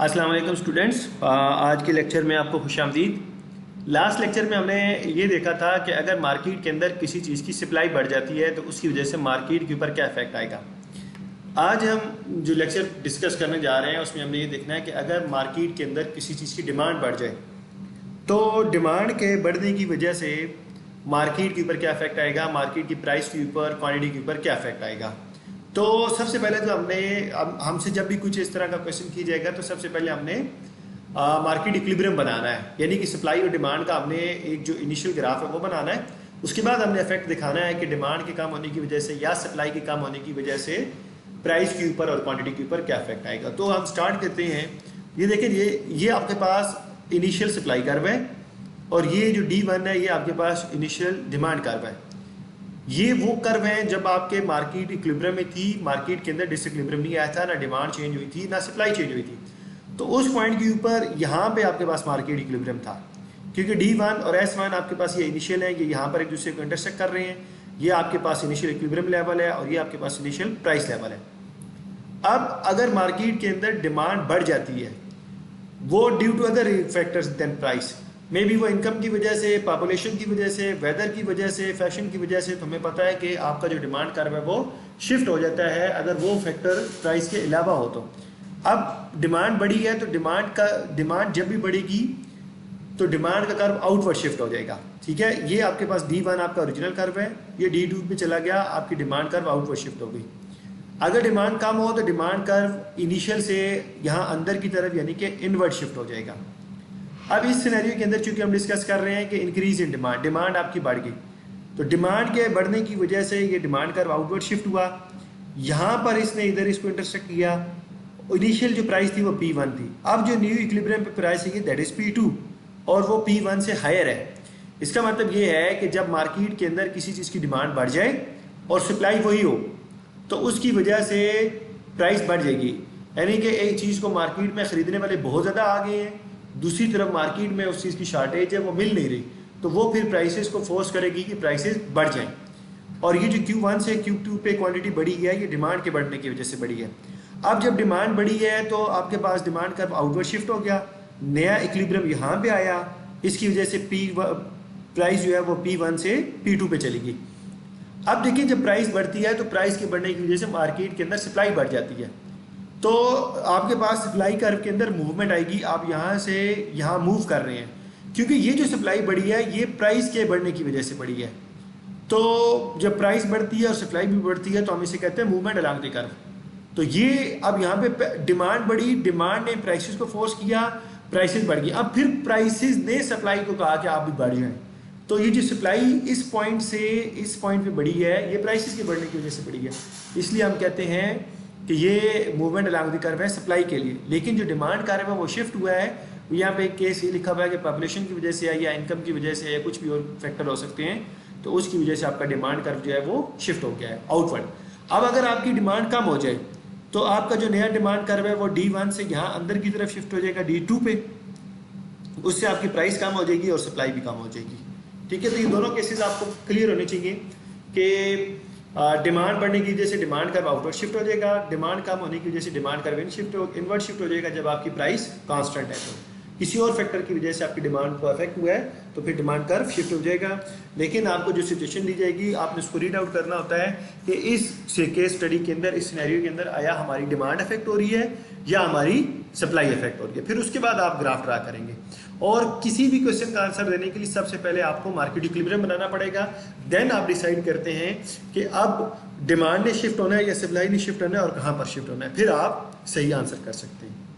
अस्सलाम वालेकुम स्टूडेंट्स, आज के लेक्चर में आपको खुशामदीद। लास्ट लेक्चर में हमने ये देखा था कि अगर मार्केट के अंदर किसी चीज़ की सप्लाई बढ़ जाती है तो उसकी वजह से मार्केट के ऊपर क्या इफेक्ट आएगा। आज हम जो लेक्चर डिस्कस करने जा रहे हैं उसमें हमने ये देखना है कि अगर मार्केट के अंदर किसी चीज़ की डिमांड बढ़ जाए तो डिमांड के बढ़ने की वजह से मार्केट के ऊपर क्या इफेक्ट आएगा, मार्केट की प्राइस के ऊपर, क्वांटिटी के ऊपर क्या इफेक्ट आएगा। तो सबसे पहले तो हमसे जब भी कुछ इस तरह का क्वेश्चन की जाएगा तो सबसे पहले हमने मार्केट इक्विलिब्रियम बनाना है, यानी कि सप्लाई और डिमांड का हमने एक जो इनिशियल ग्राफ है वो बनाना है। उसके बाद हमने इफेक्ट दिखाना है कि डिमांड के कम होने की वजह से या सप्लाई के कम होने की वजह से प्राइस के ऊपर और क्वांटिटी के ऊपर क्या इफेक्ट आएगा। तो हम स्टार्ट करते हैं। ये देखिए, ये आपके पास इनिशियल सप्लाई कर्व है और ये जो D1 है ये आपके पास इनिशियल डिमांड कर्व है। ये वो कर्व हैं जब आपके मार्केट इक्विलिब्रियम में थी, मार्केट के अंदर डिसइक्विलिब्रियम नहीं आया था, ना डिमांड चेंज हुई थी ना सप्लाई चेंज हुई थी। तो उस पॉइंट के ऊपर यहाँ पे आपके पास मार्केट इक्विलिब्रियम था, क्योंकि D1 और S1 आपके पास ये इनिशियल है, ये यहाँ पर एक दूसरे को इंटरसेक्ट कर रहे हैं। ये आपके पास इनिशियल इक्विलिब्रियम लेवल है और ये आपके पास इनिशियल प्राइस लेवल है। अब अगर मार्केट के अंदर डिमांड बढ़ जाती है वो due to other factors than price, may be वो इनकम की वजह से, पॉपुलेशन की वजह से, वेदर की वजह से, फैशन की वजह से, तो हमें पता है कि आपका जो डिमांड कर्व है वो शिफ्ट हो जाता है अगर वो फैक्टर प्राइस के अलावा हो तो। अब डिमांड बढ़ी है तो डिमांड जब भी बढ़ेगी तो डिमांड का कर्व आउटवर्ड शिफ्ट हो जाएगा। ठीक है, ये आपके पास D1 आपका ओरिजिनल कर्व है, ये D2 पे चला गया, आपकी डिमांड कर्व आउटवर्ड शिफ्ट हो गई। अगर डिमांड कम हो तो डिमांड कर्व इनिशियल से यहाँ अंदर की तरफ यानी कि इनवर्ड शिफ्ट हो जाएगा। अब इस सिनेरियो के अंदर चूंकि हम डिस्कस कर रहे हैं कि इंक्रीज इन डिमांड आपकी बढ़ गई, तो डिमांड के बढ़ने की वजह से ये डिमांड कर्व आउटवर्ड शिफ्ट हुआ। यहाँ पर इसने इधर इसको इंटरसेक्ट किया। इनिशियल जो प्राइस थी वो P1 थी, अब जो न्यू इक्विलिब्रियम पे प्राइस है दैट इज P2 और वो P1 से हायर है। इसका मतलब ये है कि जब मार्केट के अंदर किसी चीज़ की डिमांड बढ़ जाए और सप्लाई वही हो तो उसकी वजह से प्राइस बढ़ जाएगी, यानी कि एक चीज़ को मार्केट में ख़रीदने वाले बहुत ज़्यादा आ गए हैं, दूसरी तरफ मार्केट में उस चीज़ की शार्टेज है, वो मिल नहीं रही, तो वो फिर प्राइसेस को फोर्स करेगी कि प्राइसेस बढ़ जाएं। और ये जो Q1 से Q2 पे क्वांटिटी बढ़ी है ये डिमांड के बढ़ने की वजह से बढ़ी है। अब जब डिमांड बढ़ी है तो आपके पास डिमांड कर्व आउटवर्ड शिफ्ट हो गया, नया इक्विलिब्रियम यहाँ पे आया, इसकी वजह से प्राइस जो है वो P1 से P2 पे चली गई। अब देखिए, जब प्राइस बढ़ती है तो प्राइस के बढ़ने की वजह से मार्केट के अंदर सप्लाई बढ़ जाती है, तो आपके पास सप्लाई कर्व के अंदर मूवमेंट आएगी। आप यहाँ से यहाँ मूव कर रहे हैं, क्योंकि ये जो सप्लाई बढ़ी है ये प्राइस के बढ़ने की वजह से बढ़ी है। तो जब प्राइस बढ़ती है और सप्लाई भी बढ़ती है तो हम इसे कहते हैं मूवमेंट अलोंग द कर्व। तो ये अब यहाँ पे डिमांड बढ़ी, डिमांड ने प्राइसेस को फोर्स किया, प्राइसेस बढ़ गई। अब फिर प्राइसेस ने सप्लाई को कहा कि आप भी बढ़ जाएं, तो ये जो सप्लाई इस पॉइंट से इस पॉइंट पे बढ़ी है ये प्राइसेस के बढ़ने की वजह से बढ़ी है, इसलिए हम कहते हैं कि ये मूवमेंट अलोंग द कर्व है सप्लाई के लिए। लेकिन जो डिमांड कर्व है वो शिफ्ट हुआ है, यहाँ पे एक केस ये लिखा हुआ है कि पॉपुलेशन की वजह से या इनकम की वजह से या कुछ भी और फैक्टर हो सकते हैं, तो उसकी वजह से आपका डिमांड कर्व जो है वो शिफ्ट हो गया है आउटवर्ड। अब अगर आपकी डिमांड कम हो जाए तो आपका जो नया डिमांड कर्व है वो D1 से यहाँ अंदर की तरफ शिफ्ट हो जाएगा D2 पे, उससे आपकी प्राइस कम हो जाएगी और सप्लाई भी कम हो जाएगी। ठीक है, तो ये दोनों केसेस आपको क्लियर होने चाहिए कि डिमांड बढ़ने की वजह से डिमांड कर्व आउटवर्ड शिफ्ट हो जाएगा, डिमांड कम होने की वजह से डिमांड कर्व इनवर्ड शिफ्ट हो जाएगा जब आपकी प्राइस कांस्टेंट है। तो किसी और फैक्टर की वजह से आपकी डिमांड को अफेक्ट हुआ है तो फिर डिमांड कर्व शिफ्ट हो जाएगा। लेकिन आपको जो सिचुएशन दी जाएगी आपने उसको रीड आउट करना होता है कि इस केस स्टडी के अंदर, इस सिनेरियो के अंदर आया हमारी डिमांड अफेक्ट हो रही है या हमारी सप्लाई इफेक्ट हो रही है। फिर उसके बाद आप ग्राफ ड्रा करेंगे और किसी भी क्वेश्चन का आंसर देने के लिए सबसे पहले आपको मार्केट इक्विलिब्रियम बनाना पड़ेगा। देन आप डिसाइड करते हैं कि अब डिमांड ने शिफ्ट होना है या सप्लाई ने शिफ्ट होना है और कहाँ पर शिफ्ट होना है, फिर आप सही आंसर कर सकते हैं।